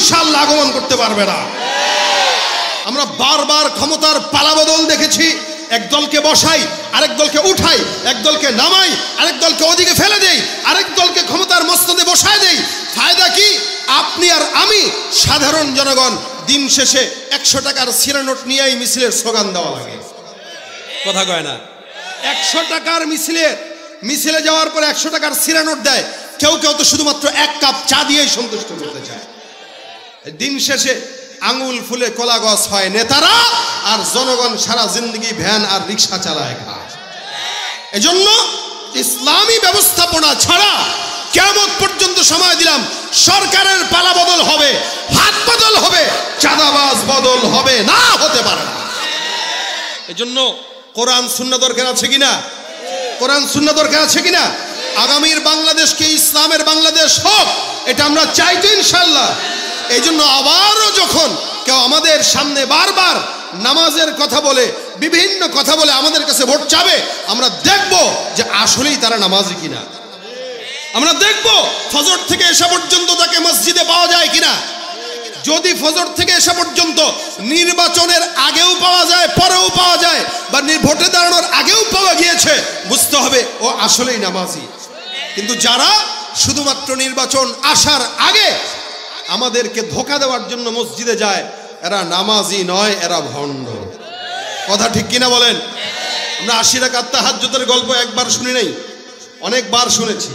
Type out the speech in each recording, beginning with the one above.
ইনশাআল্লাহ আগমন করতে পারবে না। আমরা বারবার ক্ষমতার পালাবদল দেখেছি। এক দলকে বসাই, আরেক দলকে উঠাই, এক দলকে নামাই, আরেক দলকে ওদিকে ফেলে দেই, আরেক দলকে ক্ষমতার মস্তদে বসায় দেই। ফায়দা কি? আপনি আর আমি সাধারণ জনগণ দিন শেষে 100 টাকার সিরা নোট নিয়েই মিছিলের স্লোগান দেওয়া লাগে। কথা কয় না? 100 টাকার মিছিলে যাওয়ার পরে 100 টাকার সিরা নোট দেয়। কেউ কেউ তো শুধুমাত্র 1 কাপ চা দিয়েই সন্তুষ্ট করতে চায়। দিন শেষে আঙুল ফুলে কলা গাছ হয় নেতারা, আর জনগণ সারা জিন্দগি ভ্যান আর রিক্সা চালায় খায়। এজন্য ইসলামী ব্যবস্থাপনা ছাড়া কিয়ামত পর্যন্ত সময় দিলাম, সরকারের পালা বদল হবে, হাত বদল হবে, চাঁদাবাজ বদল হবে না, হতে পারে না। এজন্য কোরআন সুন্নাহ দরকার আছে কিনা? কোরআন সুন্নাহ দরকার আছে কিনা? আগামীর বাংলাদেশকে ইসলামের বাংলাদেশ হোক, এটা আমরা চাই তো ইনশাআল্লাহ। এই জন্য আবারও যখন কেউ আমাদের সামনে বারবার নামাজের কথা বলে, বিভিন্ন কথা বলে আমাদের কাছে ভোট চাবে, আমরা দেখব যে আসলেই তারা নামাজি কিনা। আমরা দেখব ফজর থেকে এসা পর্যন্ত তাকে মসজিদে পাওয়া যায় কিনা। যদি ফজর থেকে এসা পর্যন্ত নির্বাচনের আগেও পাওয়া যায়, পরেও পাওয়া যায়, বা ভোটে দাঁড়ানোর আগেও পাওয়া গিয়েছে, বুঝতে হবে ও আসলেই নামাজি। কিন্তু যারা শুধুমাত্র নির্বাচন আসার আগে আমাদেরকে ধোঁকা দেওয়ার জন্য মসজিদে যায়, এরা নামাজি নয়, এরা ভণ্ড। কথা ঠিক কিনা বলেন? আমরা 80 রাকাত তাহাজ্জুদের গল্প একবার শুনি নাই, অনেকবার শুনেছি।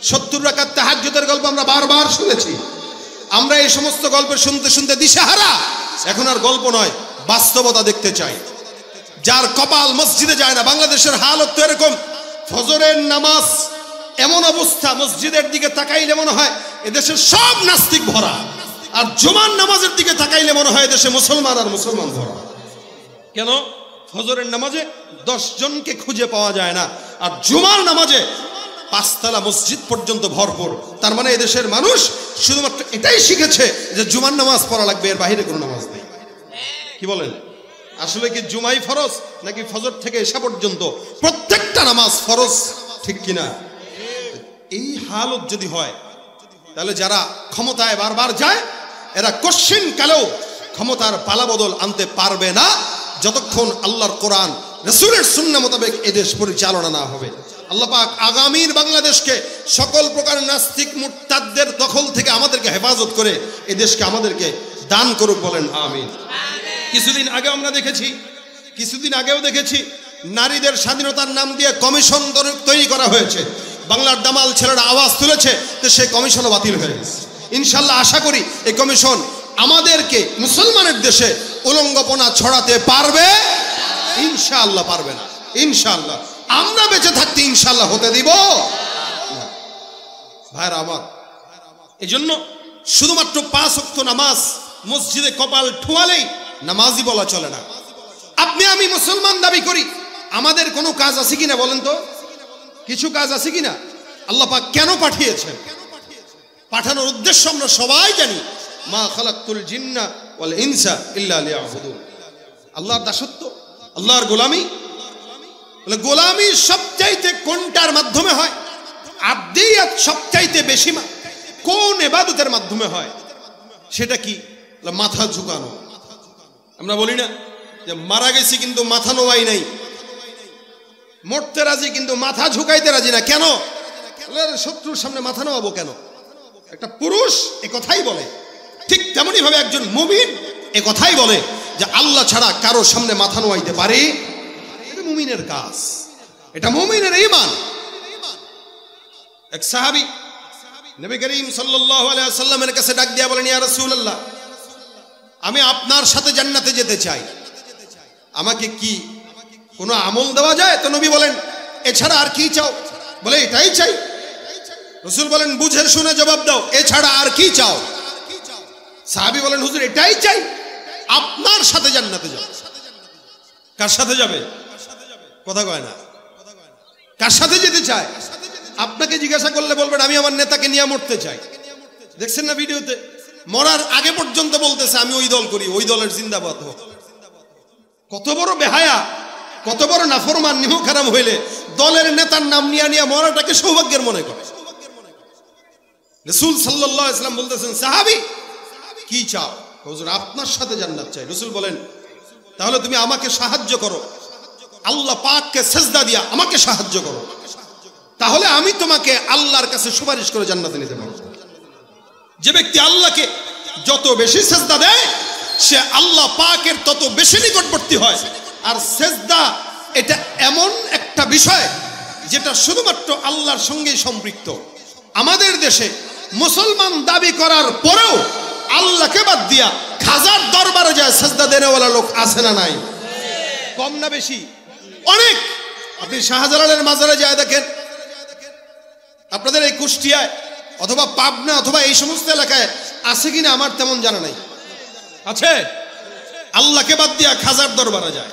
70 রাকাত তাহাজ্জুদের গল্প আমরা বারবার শুনেছি। আমরা এই সমস্ত গল্প শুনতে শুনতে দিশেহারা। এখন আর গল্প নয়, বাস্তবতা দেখতে চাই। যার কপাল মসজিদে যায় না, বাংলাদেশের হালত তো এরকম। ফজরের নামাজ এমন অবস্থা, মসজিদের দিকে তাকাইলে মনে হয় এদেশের সব নাস্তিক ভরা, আর জুমার নামাজের দিকে তাকাইলে মনে হয় দেশে মুসলমান আর মুসলমান ভরা। কেন? ফজরের নামাজে 10 জনকে খুঁজে পাওয়া যায় না, আর জুমার নামাজে 5 তলা মসজিদ পর্যন্ত ভরপুর। তার মানে এদেশের মানুষ শুধুমাত্র এটাই শিখেছে যে জুমার নামাজ পড়া লাগবে, এর বাইরে কোনো নামাজ নেই। কি বলেন? আসলে কি জুমাই ফরজ, নাকি ফজর থেকে এসা পর্যন্ত প্রত্যেকটা নামাজ ফরজ? ঠিক কিনা? এই হালত যদি হয়, তাহলে যারা ক্ষমতায় বারবার যায়, এরা কোশ্চিন কালেও ক্ষমতার পালাবদল আনতে পারবে না, যতক্ষণ আল্লাহর কোরআন রাসূলের সুন্নাহ মোতাবেক এদেশ পরিচালনা না হবে। আল্লাহ পাক আগামীর বাংলাদেশকে সকল প্রকার নাস্তিক মুরতাদদের দখল থেকে আমাদেরকে হেফাজত করে এদেশকে আমাদেরকে দান করুক, বলেন আমিন। কিছুদিন আগে আমরা দেখেছি, কিছুদিন আগেও দেখেছি, নারীদের স্বাধীনতার নাম দিয়ে কমিশন তৈরি করা হয়েছে। বাংলার দামাল ছেলেরা আওয়াজ তুলেছে, তো সেই কমিশনও বাতিল হয়ে গেছে। ইনশাল্লাহ আশা করি এই কমিশন আমাদেরকে মুসলমানের দেশে উলঙ্গপনা ছড়াতে পারবে? ইনশাআল্লাহ পারবে না। ইনশাআল্লাহ আমরা বেঁচে থাকতে ইনশাআল্লাহ হতে দিব ভাইরা আমার। এই জন্য শুধুমাত্র 5 ওয়াক্ত নামাজ মসজিদে কপাল ঠুয়ালেই নামাজি বলা চলে না। আপনি আমি মুসলমান দাবি করি, আমাদের কোনো কাজ আছে কিনা বলেন তো? কিছু কাজ আছে কিনা? আল্লাহ পাক কেন পাঠিয়েছেন? পাঠানোর উদ্দেশ্য আমরা সবাই জানি। মা খালাকতুল জিন্না ওয়াল ইনসা ইল্লা লিয়াবুদুন। আল্লাহর দাসত্ব, আল্লাহর গোলামি। বলে গোলামি সবচাইতে কোনটার মাধ্যমে হয়? আবদিয়াত সবচাইতে বেশি কোন ইবাদতের মাধ্যমে হয়? সেটা কি? মাথা ঝুঁকানো। আমরা বলি না যে মারা গেছি কিন্তু মাথা নোয়াই নাই, মরতে রাজি কিন্তু মাথা ঝুঁকাইতে রাজি না। কেন? শত্রুর সামনে মাথা নোয়াবো কেন? একটা পুরুষ এ কথাই বলে, ঠিক তেমনি ভাবে একজন মুমিন এ কথাই বলে যে আল্লাহ ছাড়া কারো সামনে মাথা নোয়াইতে পারি, এটা মুমিনের কাজ, এটা মুমিনের ঈমান। এক সাহাবী নবী করিম সাল্লাল্লাহু আলাইহি ওয়াসাল্লামের কাছে ডাক দিয়া বলেন, ইয়া রাসূলুল্লাহ, আমি আপনার সাথে জান্নাতে যেতে চাই, আমাকে কি কোনো আমল দেওয়া যায়? তো নবী বলেন, এছাড়া আর কি চাও? বলে এটাই চাই। রাসূল বলেন, বুঝে শুনে জবাব দাও, এছাড়া আর কি চাও? সাহাবী বলেন, হুজুর এটাই চাই, আপনার সাথে জান্নাতে যাব। কার সাথে যাবে? কথা কয় না। কার সাথে যেতে চায়? আপনাকে জিজ্ঞাসা করলে বলবেন আমি আমার নেতাকে নিয়ে মরতে চাই। দেখছেন না ভিডিওতে? মরার আগে পর্যন্ত বলতেছে আমি ওই দল করি, ওই দলের জিন্দাবাদ হোক। কত বড় বেহায়া, কত বড় নাফরমান, নিমখারাম হইলে দলের নেতার নাম নিয়ে নিয়ে মরাটাকে সৌভাগ্যের মনে করে। রাসূল সাল্লাল্লাহু আলাইহি ওয়াসাল্লাম বলতেছেন, সাহাবী কি চাও? হুজুর আপনার সাথে জান্নাত চাই। রাসূল বলেন তাহলে তুমি আমাকে সাহায্য করো, আল্লাহ পাককে সিজদা দিয়া আমাকে সাহায্য করো, তাহলে আমি তোমাকে আল্লাহর কাছে সুপারিশ করে জান্নাতে নিতে পারবো। যে ব্যক্তি আল্লাহকে যত বেশি সিজদা দেয় সে আল্লাহ পাকের তত বেশি নিকটবর্তী হয়। আর সিজদা এটা এমন একটা বিষয় যেটা শুধুমাত্র আল্লাহর সঙ্গেই সম্পৃক্ত। আমাদের দেশে মুসলমান দাবি করার পরেও আল্লাহকে বাদ দিয়া খাজার দরবারে যায় সিজদা দেনেওয়ালা লোক আছে না নাই? কম না বেশি? অনেক। আপনি শাহজালালের মাজারে যায় দেখেন, আপনাদের এই কুষ্টিয়ায় অথবা পাবনা অথবা এই সমস্ত এলাকায় আছে কিনা আমার তেমন জানা নাই। আছে? আল্লাহকে বাদ দিয়া খাজার দরবারে যায়,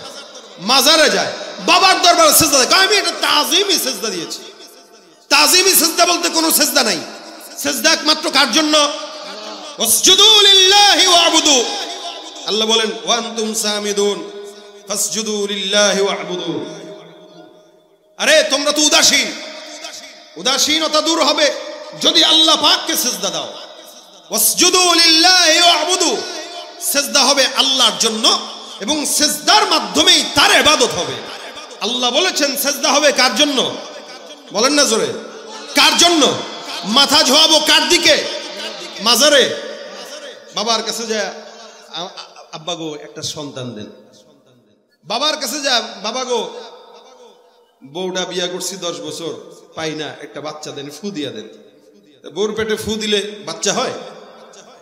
মাজারে যায়, বাবার দরবারে সিজদা দেয়। আমি এটা তাজিমি সিজদা দিয়েছি। তাজিমি সিজদা বলতে কোনো সিজদা নাই। সিজদা একমাত্র কার জন্য? ওয়াসজুদু লিল্লাহি ওয়া'বুদু। আল্লাহ বলেন ওয়া আনতুম সামিদুন ফাসজুদু লিল্লাহি ওয়া'বুদু। আরে তোমরা তো উদাসীন, উদাসীনতা দূর হবে যদি আল্লাহ পাককে সিজদা দাও। ওয়াসজুদু লিল্লাহি ওয়া'বুদু, সিজদা হবে আল্লাহর জন্য এবং সিজদার মাধ্যমেই তার ইবাদত হবে। আল্লাহ বলেছেন সিজদা হবে কার জন্য? বলেন না জোরে, কার জন্য? মাথা ঝোয়াবো কার দিকে? মাজারে। বাবার কাছে যায়, আব্বা গো একটা সন্তান দেন। বাবার কাছে যা, বাবা গো বউটা বিয়া করছি 10 বছর পাই না, একটা বাচ্চা দেন, ফু দিয়া দেন। বউর পেটে ফু দিলে বাচ্চা হয়?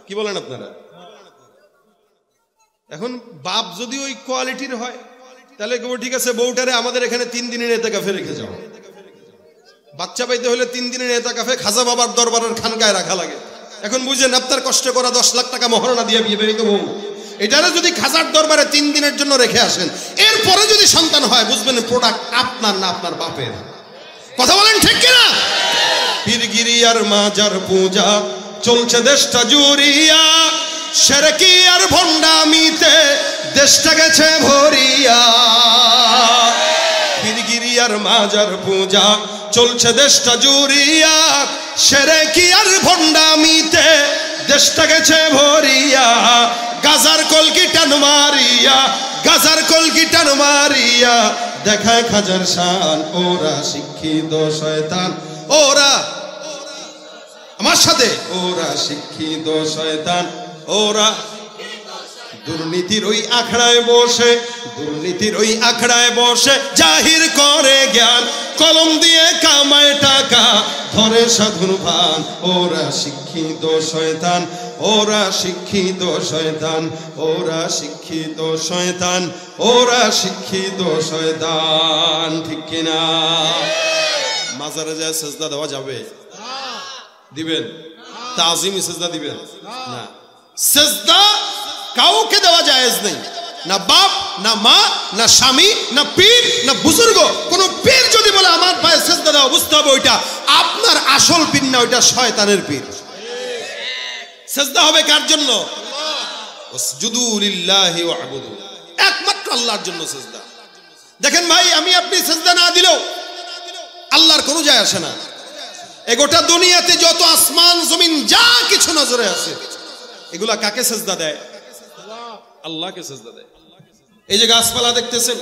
কি বলেন আপনারা? এখন বাপ যদি ওই কোয়ালিটির হয় তাহলে কেবল ঠিক আছে বউটারে আমাদের এখানে 3 দিনের এতেকাফে রেখে যাও। বাচ্চা পাইতে হলে 3 দিনের এতেকাফে খাজা বাবার দরবারের খানকায় রাখা লাগে। এখন বুঝেন আপনার কষ্ট করা 10 লাখ টাকা মহারণা দিয়ে বিয়ে বেরিয়ে বউ, এটারে যদি খাজার দরবারে 3 দিনের জন্য রেখে আসেন, এরপরে যদি সন্তান হয় বুঝবেন প্রোডাক্ট আপনার না আপনার বাপের। কথা বলেন ঠিক কিনা? পীরগিরি আর মাজার পূজা চলছে দেশটা জুড়িয়া, শিরকি আর ভণ্ডামিতে দেশটা গেছে ভরিয়া। পীরগিরি আর মাজার পূজা চলছে দেশটা জুড়িয়া, শিরকি আর ভণ্ডামিতে দেশটা গেছে ভরিয়া। গাজার কলকি টান মারিয়া, গাজার কলকি টান মারিয়া দেখায় খাজার শান। ওরা শিক্ষিত শয়তান, ওরা আমার সাথে, ওরা শিক্ষিত শয়তান, ওরা দুর্নীতির ওই আখড়ায় বসে, দুর্নীতির ওই আখড়ায় বসে জাহির করে জ্ঞান, কলম দিয়ে কামায় টাকা ধরে সাধুর ভান। ওরা শিক্ষিত শয়তান, ওরা শিক্ষিত শয়তান, ওরা শিক্ষিত শয়তান, ওরা শিক্ষিত শয়তান। ঠিক কিনা? মাজারে যায় সিজদা দেওয়া যাবে? দিবেন? তাজিমি সিজদা দিবেন না। সিজদা কাউকে দেওয়া জায়েজ নেই, না বাপ, না মা, না স্বামী, না পীর, না বুজুর্গ। কোন পীর যদি বলে আমার পায়ে সিজদা দাও, বুঝতে হবে ওইটা আপনার আসল পীর না, ওইটা শয়তানের পীর। সিজদা হবে কার জন্য? ওয়াসজুদু লিল্লাহি ওয়া'বুদু, একমাত্র আল্লাহর জন্য সিজদা। দেখেন ভাই, আমি আপনি সিজদা না দিলেও আল্লাহর কোনো যায় আসে না। এই গোটা দুনিয়াতে যত আসমান জমিন যা কিছু নজরে আছে এগুলা কাকে সিজদা দেয়? আল্লাহকে সিজদা দেয়। এই যে গাছপালা দেখতেছেন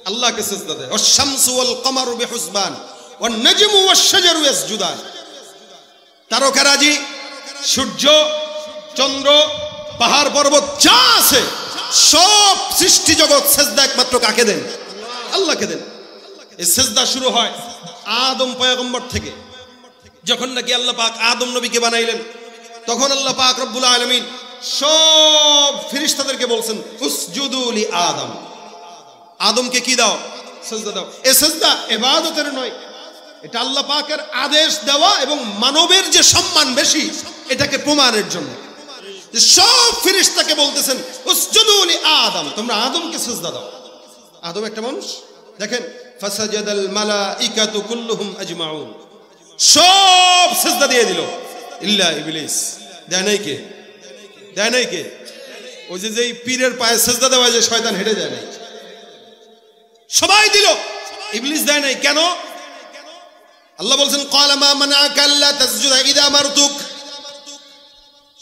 আল্লাহকে সিজদা দেয়। ওয়াশ-শামসু ওয়াল কমারু বিহুসবান ওয়ান নাজমু ওয়াশ-শাজারু ইয়াসজুদান। তারকারাজি, সূর্য, চন্দ্র, পাহাড় পর্বত যা আছে সব সৃষ্টি জগৎ সিজদা একমাত্র কাকে দেন? আল্লাহকে দেন। এই সিজদা শুরু হয় আদম পয়গম্বর থেকে। যখন নাকি আল্লাহ পাক আদম নবীকে বানাইলেন তখন আল্লাহ পাক রব্বুল আলামিন সব ফেরেশতাদেরকে বলছেন উসজুদু লি আদম। আদমকে কি দাও? সিজদা দাও। এই সিজদা ইবাদতের নয়, এটা আল্লাহ পাকের আদেশ দেওয়া এবং মানবের যে সম্মান বেশি এটাকে প্রমাণের জন্য সব ফেরেশতাকে বলতেছেন উসজুদু লি আদম, তোমরা আদমকে সিজদা দাও। আদম একটা মানুষ। দেখেন ফাসাজাদাল মালাইকাতু কুল্লুহুম আজমাউন, সব সিজদা দিয়ে দিল ইল্লা ইবলিস। দেয় নাই কে? দেয় নাই কে? ওই যে যেই পীরের পায়ে সিজদা দেওয়া যে শয়তান হেঁটে যায় নাই, সবাই দিল, ইবলিস দেয় নাই। কেন? আল্লাহ বলছেন ক্বালা মা মানাআকা আল্লা তাসজুদা ইযা মারতুক।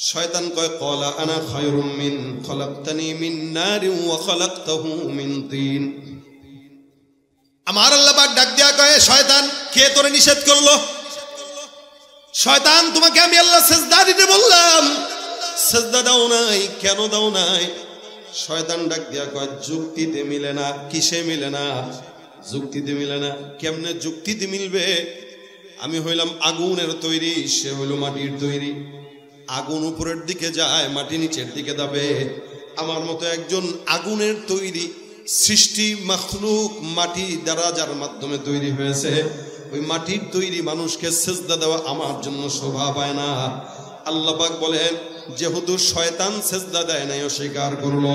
শয়তান কয় ক্বালা আনা খায়রুম মিন খলাকতানি মিন নারিন ওয়া খলাকতাহু মিন তিন। আমার আল্লাহ পাক ডাক দিয়া কয় শয়তান কে তোরে নিষেধ করলো? শয়তান তোমাকে আমি আল্লাহ সিজদা দিতে বললাম, সিজদা দাও নাই, কেন দাও নাই? শয়তান ডাক দিয়া কয় যুক্তিতে মিলে না। কিসে মিলে না? যুক্তিতে মিলে না। কেমনে যুক্তিতে মিলবে? আমি হইলাম আগুনের তৈরি, সে হইল মাটির তৈরি। আগুন উপরের দিকে যায়, মাটি নিচের দিকে যাবে। আমার মতো একজন আগুনের তৈরি সৃষ্টি মাখলুক, মাটি দ্বারা যার মাধ্যমে তৈরি হয়েছে, ওই মাটির তৈরি মানুষকে সিজদা দেওয়া আমার জন্য শোভা পায় না। আল্লাহ পাক বলেন যেহেতু শয়তান সিজদা দেয় নাই, অস্বীকার করলো,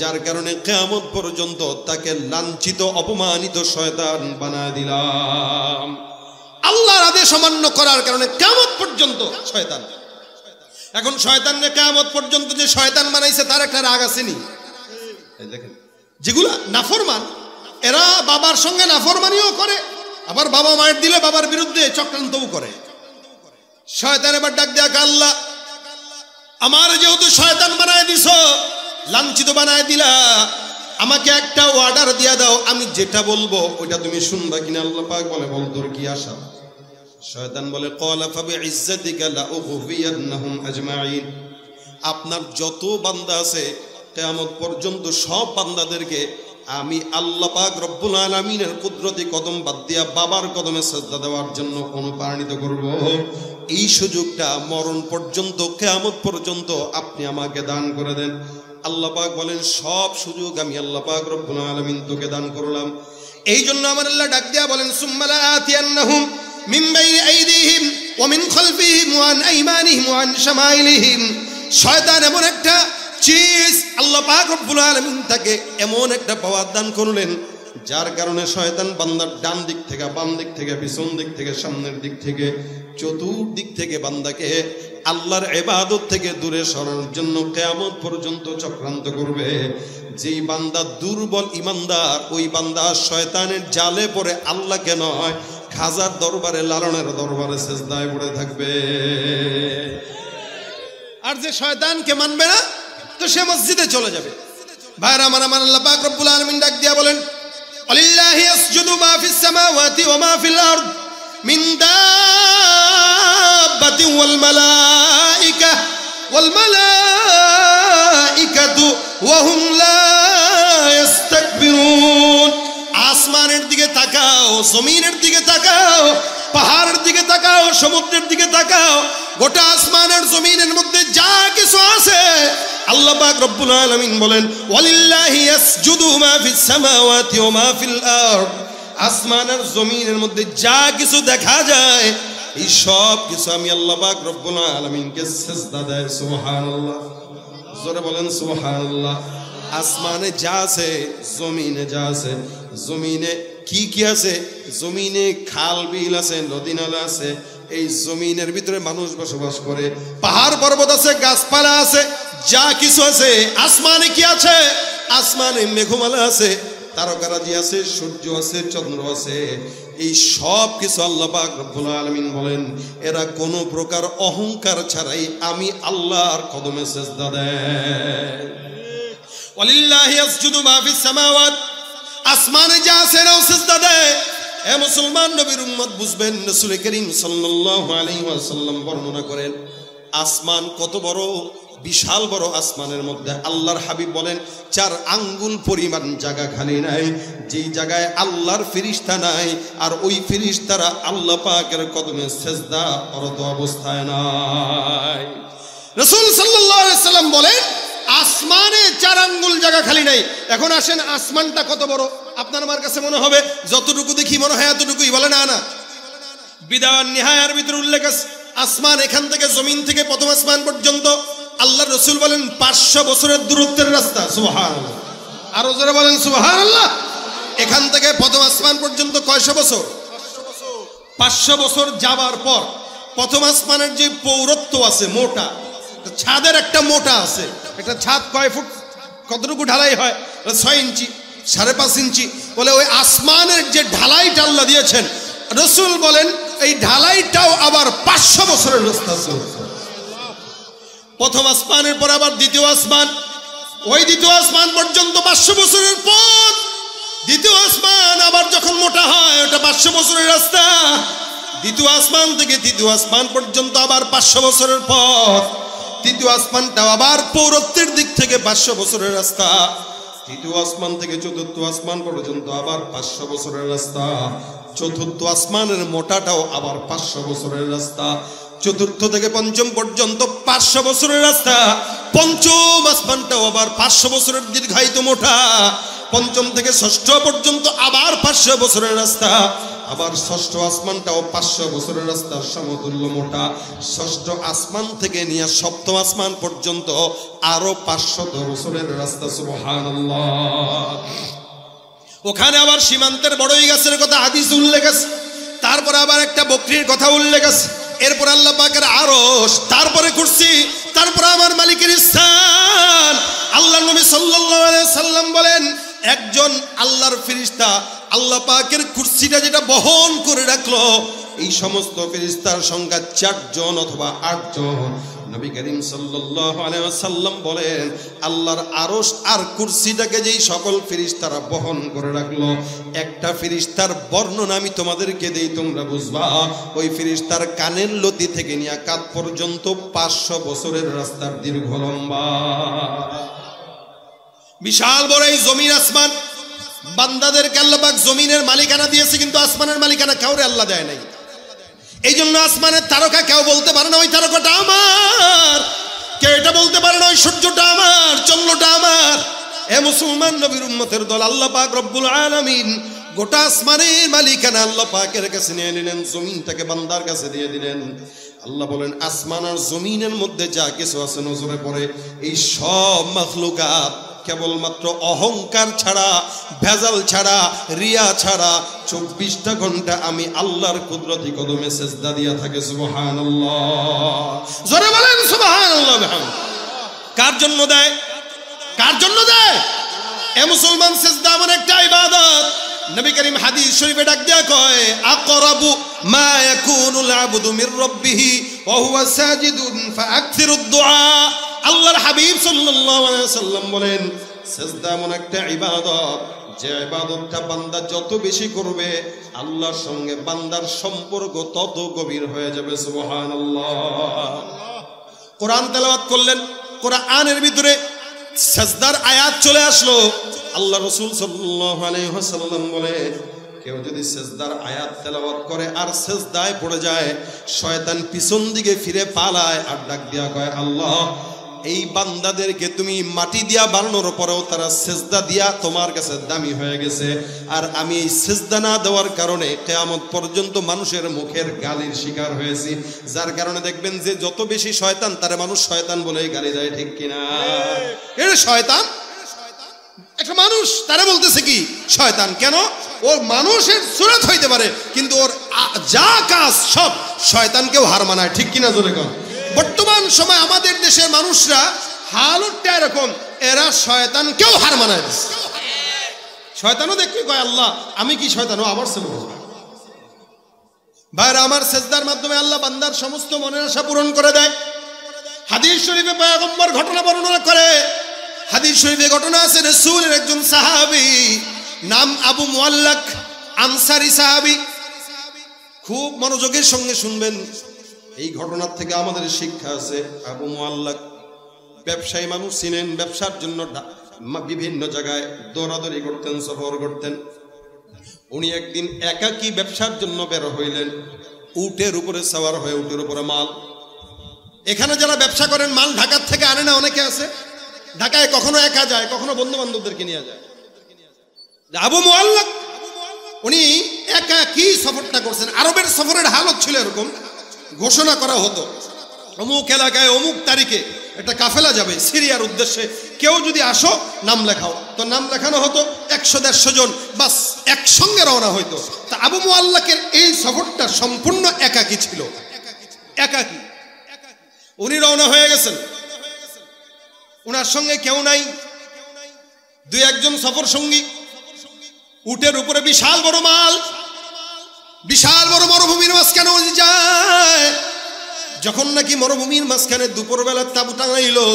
যার কারণে কিয়ামত পর্যন্ত তাকে লাঞ্ছিত অপমানিত শয়তান বানায় দিলাম। আল্লাহর আদেশ অমান্য করার কারণে কিয়ামত পর্যন্ত শয়তান। এখন শয়তানকে কিয়ামত পর্যন্ত যে শয়তান বানাইছে তার একটা রাগ আসেনি? এই দেখেন যেগুলা নাফরমান, এরা বাবার সঙ্গে নাফরমানিও করে, আবার বাবা মায়ের দিলে বাবার বিরুদ্ধে চক্রান্তও করে। শয়তান এবার ডাক দেয়া আল্লাহ আমার যেহেতু শয়তান বানায় দিছ, লাঞ্ছিত বানায় দিলা, আমাকে একটা অর্ডার দিয়া দাও, আমি যেটা বলবো ওইটা তুমি শুনবা কিনা? আল্লাহ পাক বলে বল তোর কি আশা? শয়তান বলে ক্বালা ফাবিইজ্জাতিকা লাউগফিয়ান্নাহুম আজমাইন। আপনার যত বান্দা আছে কিয়ামত পর্যন্ত সব বান্দাদেরকে আমি আল্লাহ পাক রব্বুল আলামিনের কুদরতি কদম বাদ দিয়া বাবার কদমে সিজদা দেওয়ার জন্য অনুপ্রাণিত করব। এই সুযোগটা মরণ পর্যন্ত, কিয়ামত পর্যন্ত আপনি আমাকে দান করে দেন। আল্লাহ পাক বলেন সব সুযোগ আমি আল্লাহ পাক রব্বুল আলামিন তোকে দান করলাম। এই জন্য আমার আল্লাহ ডাক দিয়া বলেন সুম্মা লাআতিয়ান্নাহুম মিন বাইনি আইদিহিম ওয়া মিন খালফিহিম ওয়া আন আইমানিহিম ওয়া আন শামাইলিহিম। শয়তান এমন একটা চিজ, আল্লাহ পাক রব্বুল আলামিন তাকে এমন একটা পাওয়ার দান করলেন যার কারণে শয়তান বান্দার ডান দিক থেকে, বাম দিক থেকে, পিছন দিক থেকে, সামনের দিক থেকে, চতুর্দিক থেকে বান্দাকে আল্লাহর ইবাদত থেকে দূরে সরানোর জন্য কিয়ামত পর্যন্ত চক্রান্ত করবে। যেই বান্দা দুর্বল ইমানদার, ওই বান্দা শয়তানের জালে পড়ে আল্লাহকে নয় খাজার দরবারে, লালনের দরবারে সিজদায় পড়ে থাকবে। আর যে শয়তানকে মানবে না তো সে মসজিদে চলে যাবে। ভাইরা আমার, আমার আল্লাহ পাক রব্বুল আলামিন ডাক দিয়া বলেন আলিল্লাহি ইয়াসজুদু মা ফিস সামাওয়াতি ওয়া মা ফিল আরদ মিন দাব্বাতিন ওয়াল মালাইকাতু ওয়া হুম লা ইস্তাকবিরুন। আসমানের দিকে তাকাও, জমিনের দিকে তাকাও, পাহাড়ের দিকে তাকাও, সমুদ্রের দিকে তাকাও, গোটা আসমানের জমিনের মধ্যে যা কিছু আছে আল্লাহ পাক রব্বুল আলামিন বলেন ওয়ালিল্লাহি ইয়াসজুদু মা ফিস সামাওয়াতি ওয়া মা ফিল আরদ। আসমানের জমিনের মধ্যে যা কিছু দেখা যায় এই সব কিছু আমি আল্লাহ পাক রব্বুল আলামিনকে সিজদা দেয়। সুবহানাল্লাহ, জোরে বলেন সুবহানাল্লাহ। আসমানে যা আছে, জমিনে যা আছে, জমিনে কি কি আছে? জমিনে খাল বিল আছে, নদী নালা আছে, এই জমিনের ভিতরে মানুষ বসবাস করে, পাহাড় পর্বত আছে, গাছপালা আছে, যা কিছু আছে। আসমানে কি আছে? আসমানে মেঘমালা আছে, তারকারাজি আছে, সূর্য আছে, চন্দ্র আছে। এই সব কিছু আল্লাহ পাক রব্বুল আলামিন বলেন এরা কোনো প্রকার অহংকার ছাড়াই আমি আল্লাহর কদমে সিজদা দেয়। ওয়ালিল্লাহি ইয়াসজুদু মা ফিস সামাওয়াত, আসমানে যা আছে এরাও সিজদা দেয়। এ মুসলমান নবীর উম্মত বুঝবেন, রাসূল করিম সাল্লাল্লাহু আলাইহি ওয়াসাল্লাম বর্ণনা করেন আসমান কত বড়, বিশাল বড়। আসমানের মধ্যে আল্লাহর হাবিব বলেন 4 আঙ্গুল পরিমাণ জায়গা খালি নাই, যেই জায়গায় আল্লাহর ফেরেশতা নাই, আর ওই ফেরেশতারা আল্লাহ পাকের কদমে সিজদা করত অবস্থায় নাই। রাসূল সাল্লাল্লাহু আলাইহি ওয়াসাল্লাম বলেন আসমানে 4 আঙ্গুল জায়গা খালি নাই। এখন আসেন আসমানটা কত বড়? আপনার আমার কাছে মনে হবে যতটুকু দেখি মনে হয় এতটুকুই, বলে না না। বিদায় নিহায়ার ভিতরে উল্লেখ আছে আসমান এখান থেকে, জমিন থেকে প্রথম আসমান পর্যন্ত আল্লাহর রাসূল বলেন 500 বছরের দূরত্বের রাস্তা। সুবহানাল্লাহ, আরো জোরে বলেন সুবহানাল্লাহ। এখান থেকে প্রথম আসমান পর্যন্ত কয়শো বছর? 500 বছর যাবার পর প্রথম আসমানের যে পৌরত্ব আছে, মোটা ছাদের একটা মোটা আছে, একটা ছাদ কয় ফুট, কতটুকু ঢালাই হয়? 6 ইঞ্চি, 5.5 ইঞ্চি। বলে ওই আসমানের যে ঢালাইটা আল্লাহ দিয়েছেন, রাসূল বলেন এই ঢালাইটাও আবার 500 বছরের রাস্তা। প্রথম আসমানের পর আবার দ্বিতীয় আসমান, ওই দ্বিতীয় আসমান পর্যন্ত 500 বছরের পথ। দ্বিতীয় আসমান আবার যখন মোটা হয় ওটা 500 বছরের রাস্তা। দ্বিতীয় আসমান থেকে তৃতীয় আসমান পর্যন্ত আবার 500 বছরের পথ। তৃতীয় আসমানটাও আবার পৌরত্বের দিক থেকে 500 বছরের রাস্তা। তৃতীয় আসমান থেকে চতুর্থ আসমান পর্যন্ত আবার 500 বছরের রাস্তা। চতুর্থ আসমানের মোটাটাও আবার 500 বছরের রাস্তা। চতুর্থ থেকে পঞ্চম পর্যন্ত 500 বছরের রাস্তা। পঞ্চম আসমানটাও আবার 500 বছরের দীর্ঘায়িত মোটা। পঞ্চম থেকে ষষ্ঠ পর্যন্ত আবার 500 বছরের রাস্তা। আবার ষষ্ঠ আসমানটাও 500 বছরের রাস্তার সমতুল্য মোটা। ষষ্ঠ আসমান থেকে নিয়ে সপ্তম আসমান পর্যন্ত আরো 500 বছরের রাস্তা। সুবহানাল্লাহ। ওখানে আবার সীমান্তের বড়ই গাছের কথা হাদিস উল্লেখ আছে, তারপরে আবার একটা বকরির কথা উল্লেখ আছে, এরপর আল্লাহ পাকের আরশ, তারপরে কুরসি, তারপরে আমার মালিকের স্থান। আল্লাহ নবী সাল্লাল্লাহু আলাইহি সাল্লাম বলেন, একজন আল্লাহর ফেরেশতা আল্লাহ পাকের কুরসিটা যেটা বহন করে রাখলো, এই সমস্ত ফেরেশতার সংখ্যা 4 জন অথবা 8 জন। নবী করিম সাল্লাল্লাহু আলাইহি ওয়াসাল্লাম বলেন, আল্লাহর আরশ আর কুরসিটাকে যেই সকল ফেরেশতারা বহন করে রাখলো, একটা ফেরেশতার বর্ণনা আমি তোমাদেরকে দেই, তোমরা বুঝবা। ওই ফেরেশতার কানের লতি থেকে নিয়ে কাঁধ পর্যন্ত 500 বছরের রাস্তার দীর্ঘ লম্বা। বিশাল বড় এই জমিন আসমান, বান্দাদেরকে আল্লাহ পাক জমিনের মালিকানা দিয়েছে, কিন্তু আসমানের মালিকানা কাউরে আল্লাহ দেয় নাই। এই জন্য আসমানের তারকা কেউ বলতে পারে না ওই তারকাটা আমার, কেউ এটা বলতে পারে না ওই সূর্যটা আমার, চন্দ্রটা আমার। এ মুসলমান নবীর উম্মতের দল, আল্লাহ পাক রব্বুল আলামিন গোটা আসমানের মালিকানা আল্লাহ পাকের কাছে নিয়ে নিলেন, জমিনটাকে বান্দার কাছে দিয়ে দিলেন। আল্লাহ বলেন, আসমান আর জমিনের মধ্যে যা কিছু আছে নজরে পড়ে, এই সব মাখলুকাত কেবলমাত্র অহংকার ছাড়া, ভেজাল ছাড়া, রিয়া ছাড়া 24টা ঘন্টা আমি আল্লাহর কুদরতি কদমে সেজদা দিয়া থাকে। সুবহানাল্লাহ, জোরে বলেন সুবহানাল্লাহ। কার জন্য দেয়? কার জন্য দেয়? এ মুসলমান, সেজদা এমন একটা ইবাদত, নবী করিম হাদিস শরীফে ডাক দেয়া কয়, আকরাবু মা ইয়াকুনুল আবদু মির রাব্বিহি ওয়া হুয়া সাজিদুন ফাআকসিরুদ দুআ। আল্লাহর হাবিব সাল্লাল্লাহু আলাইহি ওয়াসাল্লাম বলেন, সিজদা এমন একটা ইবাদত, যে ইবাদতটা বান্দা যত বেশি করবে আল্লাহর সঙ্গে বান্দার সম্পর্ক তত গভীর হয়ে যাবে। সুবহানাল্লাহ। কোরআন তেলাওয়াত করলেন, কোরআনের ভিতরে সিজদার আয়াত চলে আসলো। আল্লাহ রাসূল সাল্লাল্লাহু আলাইহি ওয়াসাল্লাম বলে, কেউ যদি সিজদার আয়াত তেলাওয়াত করে আর সিজদায় পড়ে যায়, শয়তান পিছন দিকে ফিরে পালায় আর ডাক দিয়া কয়, আল্লাহ, এই বান্দাদেরকে তুমি মাটি দিয়া বানানোর পরেও তারা সিজদা দিয়া তোমার কাছে দামি হয়ে গেছে, আর আমি এই সিজদা না দেওয়ার কারণে কিয়ামত পর্যন্ত মানুষের মুখের গালির শিকার হয়েছি। যার কারণে দেখবেন যে যত বেশি শয়তান তারে মানুষ শয়তান বলেই গালি দেয়, ঠিক কিনা? এটা শয়তান, একটা মানুষ তারা বলতেছে কি শয়তান। কেন? ওর মানুষের সুরত হইতে পারে, কিন্তু ওর যা কাজ সব শয়তানকেও হার মানায়, ঠিক কিনা? জোরে কর। বর্তমান সময় আমাদের দেশের মানুষরা হালতটা এরকম, এরা শয়তানকেও হার মানায় দিচ্ছে। শয়তানও দেখি কয়, আল্লাহ, আমি কি শয়তান? ও আমার ছেলে। ভাইরা আমার, সেজদার মাধ্যমে আল্লাহ বান্দার সমস্ত মনের আশা পূরণ করে দেয়। হাদিস শরীফে পয়গম্বর ঘটনা বর্ণনা করে। হাদিস শরীফে ঘটনা আছে, রাসূলের একজন সাহাবী, নাম আবু মুআল্লাক, আনসারী সাহাবী। খুব মনোযোগের সঙ্গে শুনবেন, এই ঘটনার থেকে আমাদের শিক্ষা আছে। আবু মুআল্লাক ব্যবসায়ী মানুষ ছিলেন, ব্যবসার জন্য বিভিন্ন জায়গায় দৌড়াদৌড়ি করতেন, সফর করতেন। উনি একদিন একাকী ব্যবসার জন্য বের হইলেন, উটের উপরে সওয়ার হয়ে, উটের উপরে মাল। এখানে যারা ব্যবসা করেন, মাল ঢাকার থেকে আনে না, অনেকে আছে। ঢাকায় কখনো একা যায়, কখনো বন্ধু বান্ধবদেরকে নিয়ে যায়। আবু মুআল্লাক উনি একাকী সফরটা করছেন। আরবের সফরের হালত ছিল এরকম, ঘোষণা করা হতো অমুক এলাকায় অমুক তারিখে একটা কাফেলা যাবে সিরিয়ার উদ্দেশ্যে, কেউ যদি আসো নাম লেখাও। তো নাম লেখানো হতো, 100-150 জন বাস একসঙ্গে রওনা হইতো। তা আবু মুআল্লাকের এই সফরটা সম্পূর্ণ একাকী ছিল, একাকী। উনি রওনা হয়ে গেছেন, উনার সঙ্গে কেউ নাই, 2-1 সফর সঙ্গী। উটের উপরে বিশাল বড় মাল, বিশাল বড় মরুভূমির মাঝখানে যায়। যখন নাকি মরুভূমির মাঝখানে দুপুরবেলা তাঁবু টাঙাইলো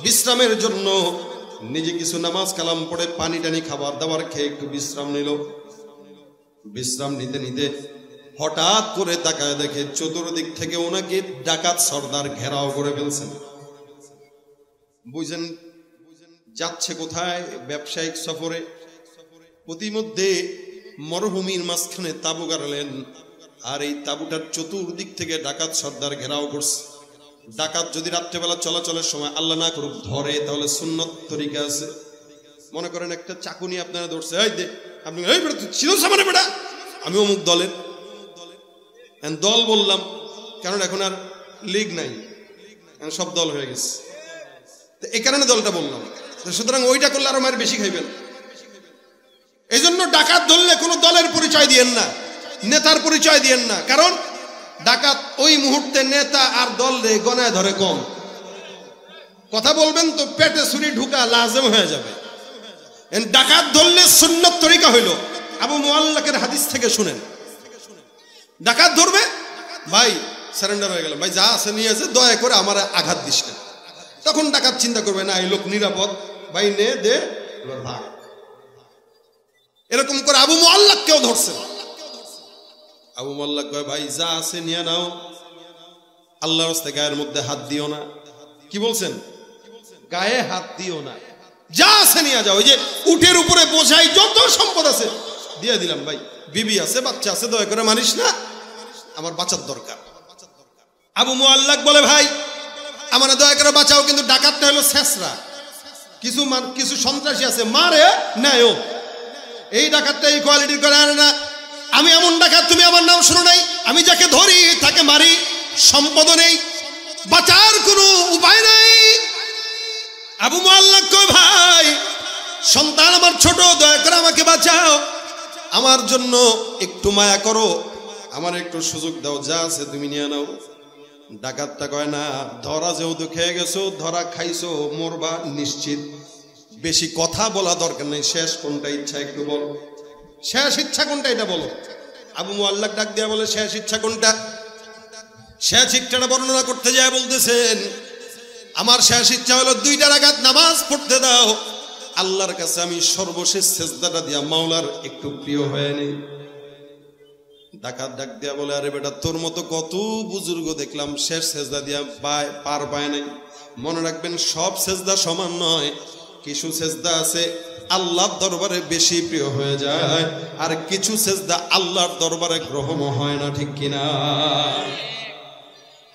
বিশ্রামের জন্য, নিজে কিছু নামাজ কালাম পড়ে পানি টানি খাবার দাবার খেয়ে একটু বিশ্রাম নিল। বিশ্রাম নিতে নিতে হঠাৎ করে তাকায় দেখে চতুর্দিক থেকে ওনাকে ডাকাত সর্দার ঘেরাও করে ফেলছেন। বুঝেন যাচ্ছে কোথায়? ব্যবসায়িক সফরে। প্রতিমধ্যে মরুভূমির মাঝখানে তাঁবু গাড়লেন, আর এই তাঁবুটার চতুর্দিক থেকে ডাকাত সর্দার ঘেরাও করছে। ডাকাত যদি রাত্রেবেলা চলাচলের সময় আল্লাহ না করুক ধরে, তাহলে সুন্নত তরিকা আছে। মনে করেন একটা চাকুনি আপনারা ধরছে, এই দে আপনি, এই বেটা তুই ছিল সামনে বেটা, আমি অমুক দলের দল বললাম, কারণ এখন আর লীগ নাই, সব দল হয়ে গেছে, এই কারণে দলটা বললাম। সুতরাং ওইটা করলে আরো মায়ের বেশি খাইবেন। এই জন্য ডাকাত ধরলে কোনো দলের পরিচয় দিয়েন না, নেতার পরিচয় দিয়েন না, কারণ ডাকাত ওই মুহূর্তে নেতা আর দল রে গনায় ধরে কম। কথা বলবেন তো পেটে ছুরি ঢুকা লাজেম হয়ে যাবে। ডাকাত ধরলে সুন্নত তরিকা হইল, আবু মুআল্লাকের হাদিস থেকে শুনেন। ডাকাত ধরবে, ভাই সারেন্ডার হয়ে গেল, ভাই যা আছে নিয়ে আছে, দয়া করে আমার আঘাত দিস না। তখন ডাকাত চিন্তা করবে না এই লোক নিরাপদ, ভাই নে দে ভাগ। এরকম করে আবু মুআল্লাক কেউ ধরছে। আবু মুআল্লাক কয়, ভাই যা আছে নিয়ে নাও, আল্লাহর রাস্তায় গায়ের মধ্যে হাত দিও না। কি বলছেন? গায়ে হাত দিও না, যা আছে নিয়ে যাও। ওই যে উটের উপরে বোঝাই যত সম্পদ আছে দিয়ে দিলাম, ভাই বিবি আছে বাচ্চা আছে, দয়া করে মানিস না, আমার বাঁচার দরকার। আবু মুআল্লাক বলে, ভাই আমার দয়া করে বাঁচাও, কিন্তু ডাকাতটা হলো শেষরা, কিছু সন্ত্রাসী আছে মারে নেয়, এই ডাকাতটা এই কোয়ালিটির করে আনে না। আমি এমন ডাকাত, তুমি আমার নাম শুনো নাই, আমি যাকে ধরি তাকে মারি, সম্পদ নেই, বাঁচার কোনো উপায় নাই। আবু মুআল্লাক কয়, ভাই সন্তান আমার ছোট, দয়া করে আমাকে বাঁচাও, আমার জন্য একটু মায়া করো, আমার একটু সুযোগ দাও, যা আছে তুমি নিয়ে নাও। ডাকাতটা কয়, না, ধরা যেহেতু খেয়ে গেছো, ধরা খাইছো, মরবা নিশ্চিত, বেশি কথা বলা দরকার নেই, শেষ কোনটা ইচ্ছা একটু বলো, শেষ ইচ্ছা কোনটা এটা বলো। আবু মুআল্লাক ডাক দিয়া বলে, শেষ ইচ্ছা কোনটা? শেষ ইচ্ছাটা বর্ণনা করতে যায় বলতেছেন, আমার শেষ ইচ্ছা হলো 2 রাকাত নামাজ পড়তে দাও, আল্লাহর কাছে আমি সর্বশেষ সেজদাটা দিয়া মাওলার একটু প্রিয় হয়ে নেই। ডাকাত ডাক দিয়া বলে, আরে বেটা তোর মতো কত বুজুর্গ দেখলাম শেষ সেজদা দিয়া পার পায় নাই। মনে রাখবেন সব সেজদা সমান নয়, কিছু সেজদা আছে আল্লাহর দরবারে বেশি প্রিয় হয়ে যায়, আর কিছু সেজদা আল্লাহর দরবারে গ্রহণ হয় না, ঠিক কিনা?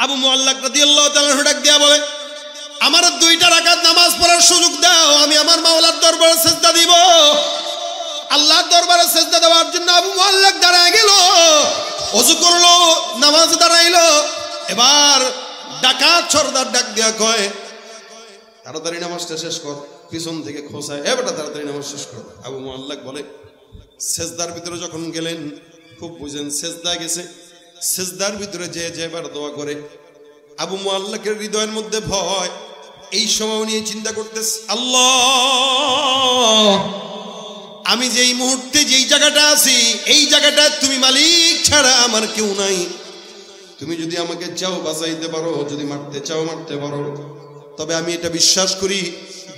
আবু মুআল্লাক রাদিয়াল্লাহু তাআলা ডাক দিয়া বলে, আমার 2 রাকাত নামাজ পড়ার সুযোগ দাও, আমি আমার মাওলার দরবারে সেজদা দিব। আল্লাহর দরবারে সেজদা দেওয়ার জন্য আবু মুআল্লাক দাঁড়ায় গেল, ওযু করলো, নামাজ দাঁড়াইলো। এবার ডাকাত সর্দার ডাক দিয়া কয়, তাড়াতাড়ি নামাজটা শেষ কর। পিছন থেকে খোঁচায়, এ বেটা তাড়াতাড়ি নামাজ শেষ কর। আবু মুআল্লাক বলে, সেজদার ভিতরে যখন গেলেন, খুব বুঝেন সেজদা গেছে, সেজদার ভিতরে যে এবার দোয়া করে। আবু মুআল্লাকের হৃদয়ের মধ্যে ভয়, এই সময় নিয়ে চিন্তা করতেছে, আল্লাহ আমি যেই মুহূর্তে যেই জায়গাটা আছি, এই জায়গাটা তুমি মালিক ছাড়া আমার কেউ নাই। তুমি যদি আমাকে চাও বাঁচাইতে পারো, যদি মারতে চাও মারতে পারো, তবে আমি এটা বিশ্বাস করি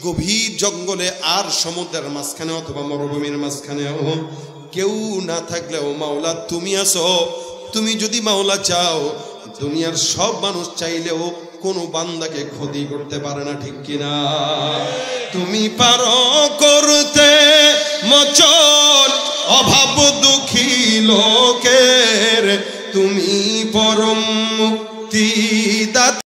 গভীর জঙ্গলে আর সমুদ্রের মাঝখানে অথবা মরুভূমির মাঝখানেও কেউ না থাকলেও মাওলা তুমি আছো। তুমি যদি মাওলা চাও, দুনিয়ার সব মানুষ চাইলেও কোনো বান্দাকে ক্ষতি করতে পারে না, ঠিক কিনা? তুমি পারো করতে মোচন অভাব দুঃখী লোকের, তুমি পরম মুক্তিদাতা।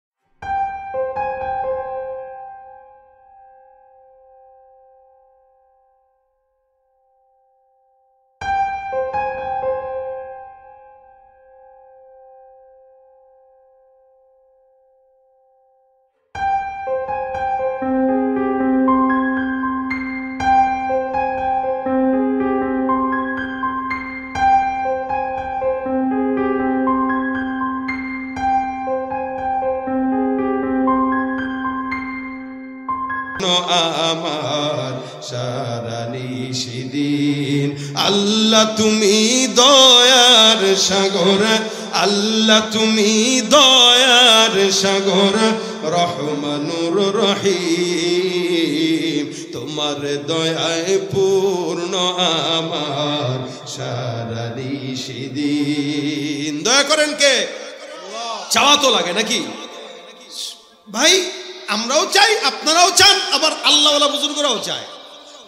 আমার সারা নিশিদিন আল্লাহ তুমি দয়ার সাগর, আল্লাহ তুমি দয়ার সাগর রহমানুর রহিম, তোমার দয়ায় পূর্ণ আমার সারা নিশিদিন। দয়া করেন কে? চাওয়া তো লাগে নাকি ভাই? আমরাও চাই, আপনারাও চান, আবার আল্লাহওয়ালা বুজুর্গরাও চায়।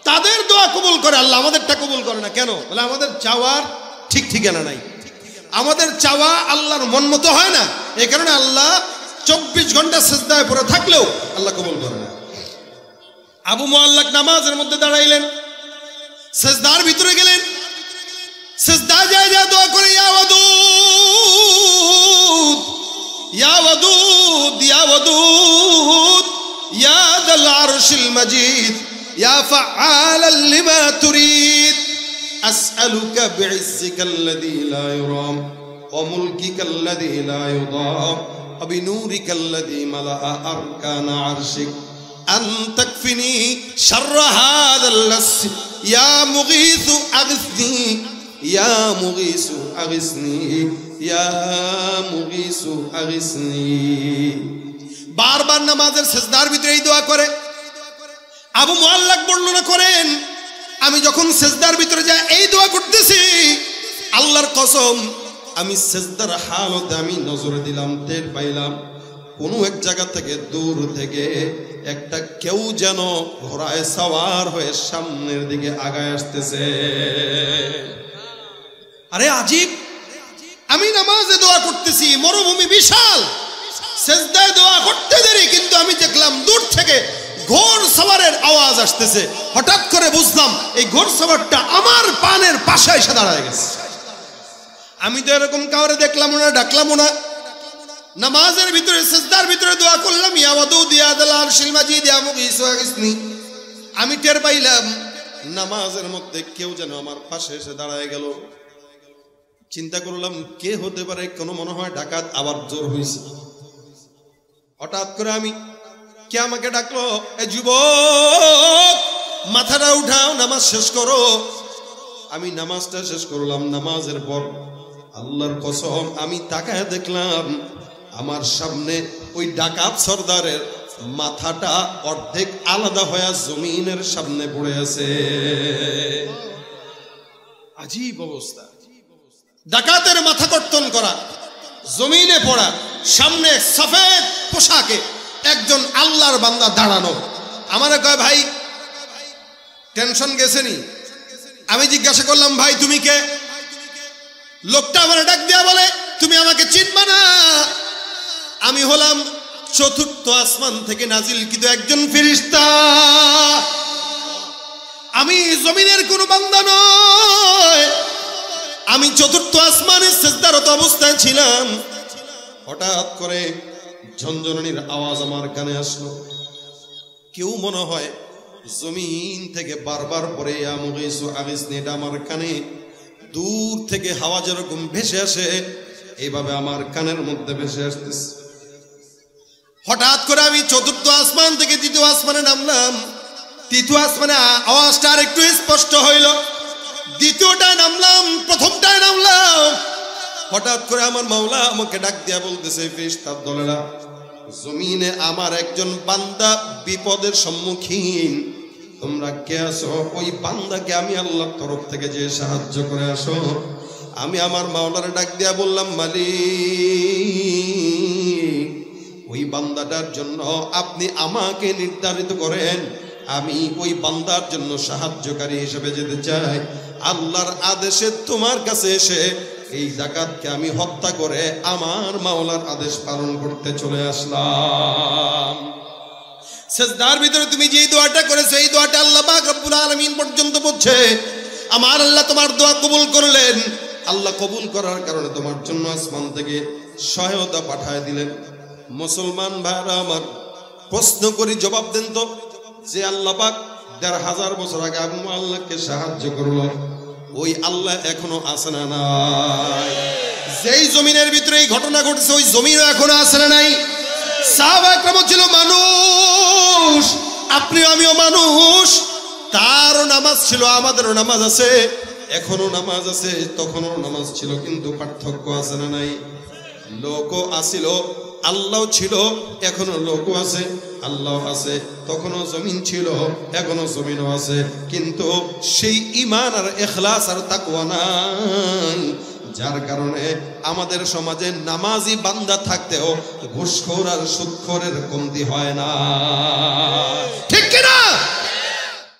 তাদের দোয়া কবুল করে আল্লাহ, আমাদেরটা কবুল করে না কেন? বলে আমাদের চাওয়ার ঠিক ঠিকানা নাই, আমাদের চাওয়া আল্লাহর মন মতো হয় না। এই কারণে আল্লাহ 24 ঘন্টা সিজদায় পড়ে থাকলেও আল্লাহ কবুল করে না। আবু মুআল্লাক নামাজের মধ্যে দাঁড়াইলেন, সিজদার ভিতরে গেলেন, সিজদা যায় যা দোয়া করে, ইয়া ওয়াদুদ ইয়া ওয়াদুদ ইয়া ওয়াদুদ ইয়া যাল আরশিল মাজিদ ইয়া ফাআলাল লিমা তুরিদ আসআলুকা বিইজ্জিকাল্লাযী লা ইউরাম ওয়া মুলকিকাল্লাযী লা ইউদাম ওয়া বিনূরিকাল্লাযী মালাআ আরকানা আরশিক আন তাকফিনি শাররা হাযাল লাস ইয়া মুগীসু আগিসনি ইয়া মুগীসু আগিসনি ইয়া মুগীসু আগিসনি। বারবার নামাজের সিজদার ভিতরে এই দোয়া করে। আবু মুআল্লাক বর্ণনা করেন, আমি যখন সিজদার ভিতরে যাই এই দোয়া করতেছি, আল্লাহর কসম আমি সিজদার হালতে আমি নজরে দিলাম, টের পাইলাম কোন এক জায়গা থেকে দূর থেকে একটা কেউ যেন ঘোড়ায় সওয়ার হয়ে সামনের দিকে আগায় আসতেছে। আরে আজীব, আমি নামাজে দোয়া করতেছি, মরুভূমি বিশাল, সিজদায় দোয়া করতে দেরি, কিন্তু আমি দেখলাম দূর থেকে ঘোড় সওয়ারের আওয়াজ আসতেছে। হঠাৎ করে বুঝলাম এই ঘোড় সওয়ারটা আমার পানের পাশে এসে দাঁড়ায় গেছে। আমি তো এরকম কাউরে দেখলাম না, ডাকলাম না। নামাজের ভিতরে সিজদার ভিতরে দোয়া করলাম, ইয়া ওয়াদুদ ইয়া যাল আরশিল মাজিদ ইয়া মুগীসু আগিসনি। আমি টের পাইলাম নামাজের মধ্যে কেউ যেন আমার পাশে এসে দাঁড়ায় গেল। চিন্তা করলাম কে হতে পারে, কোনো মনে হয় ডাকাত আবার জোর হয়েছে। হঠাৎ করে আমি, কে আমাকে ডাকলো, এ যুবক মাথাটা উঠাও, নামাজ শেষ করো। আমি নামাজটা শেষ করলাম। নামাজের পর আল্লাহর কসম আমি তাকায় দেখলাম আমার সামনে ওই ডাকাত সর্দারের মাথাটা অর্ধেক আলাদা হয়ে জমিনের সামনে পড়ে আছে। আজীব অবস্থা, ডাকাতের মাথা কর্তন করা, জমিনে পড়া, সামনে সফেদ পোশাকে একজন আল্লাহর বান্দা দাঁড়ানো। আমারে কয়, ভাই টেনশন গেছেনি? আমি জিজ্ঞাসা করলাম, ভাই তুমি কে? লোকটা আমার ডাক দিয়া বলে, তুমি আমাকে চিনবা না, আমি হলাম চতুর্থ আসমান থেকে নাজিলকৃত একজন ফেরেশতা, আমি জমিনের কোনো বান্দা নয়, আমি চতুর্থ আসমানের সিজদারত অবস্থায় ছিলাম। হঠাৎ করে ঝনঝনানির আওয়াজ আমার কানে আসলো। কেউ মনে হয় জমিন থেকে বারবার পরে ইয়া মুগীসু আগিসনি, এটা আমার কানে দূর থেকে হাওয়া যেরকম ভেসে আসে এইভাবে আমার কানের মধ্যে ভেসে আসতেছে। হঠাৎ করে আমি চতুর্থ আসমান থেকে তৃতীয় আসমানে নামলাম। তৃতীয় আসমানে আওয়াজটা আর একটু স্পষ্ট হইল। দ্বিতীয়টায় নামলাম, প্রথমটায় নামলাম। হঠাৎ করে আমার মাওলা আমাকে ডাক দিয়া বলতেছে, ফেরেশতার দলেরা, জমিনে আমার একজন বান্দা বিপদের সম্মুখীন, তোমরা কে আসো? ওই বান্দাকে আমি আল্লাহর তরফ থেকে যে সাহায্য করে আসো। আমি আমার মাওলারে ডাক দিয়া বললাম, মালিক, ওই বান্দাটার জন্য আপনি আমাকে নির্ধারিত করেন, আমি ওই বান্দার জন্য সাহায্যকারী হিসেবে যেতে চাই। আল্লাহর আদেশে তোমার কাছে এসে এই ডাকাতকে আমি হত্যা করে আমার মাওলার আদেশ পালন করতে চলে আসলাম। সিজদার ভিতরে তুমি যে দোয়াটা করেছো, এই দোয়াটা আল্লাহ পাক রব্বুল আলামিন পর্যন্ত পৌঁছে আমার আল্লাহ তোমার দোয়া কবুল করলেন। আল্লাহ কবুল করার কারণে তোমার জন্য আসমান থেকে সহায়তা পাঠায় দিলেন। মুসলমান ভাইরা আমার, প্রশ্ন করি, জবাব দেন তো, যে আল্লাহ পাক ১৫০০ বছর আগে আবু মুআল্লাককে সাহায্য করলো, ওই আল্লাহ এখনো আছে না নাই? যেই জমিনের ভিতরে এই ঘটনা ঘটেছে ওই জমিনও এখনো আছে না নাই? সাহাবা একরাম ছিল মানুষ, আপনি আমিও মানুষ। তারও নামাজ ছিল, আমাদেরও নামাজ আছে, এখনো নামাজ আছে, তখনও নামাজ ছিল, কিন্তু পার্থক্য আছে না নাই? লোকও আসিল, আল্লাহ ছিল, এখনো লোকও আছে, আল্লাহ আছে। তখনও জমিন ছিল, এখনো জমিনও আছে, কিন্তু সেই ঈমান আর ইখলাস আর তাকওয়া নাই, যার কারণে আমাদের সমাজে নামাজি বান্দা থাকতেও ঘুষখোর আর সুদখোরের কমতি হয় না। ঠিক কিনা?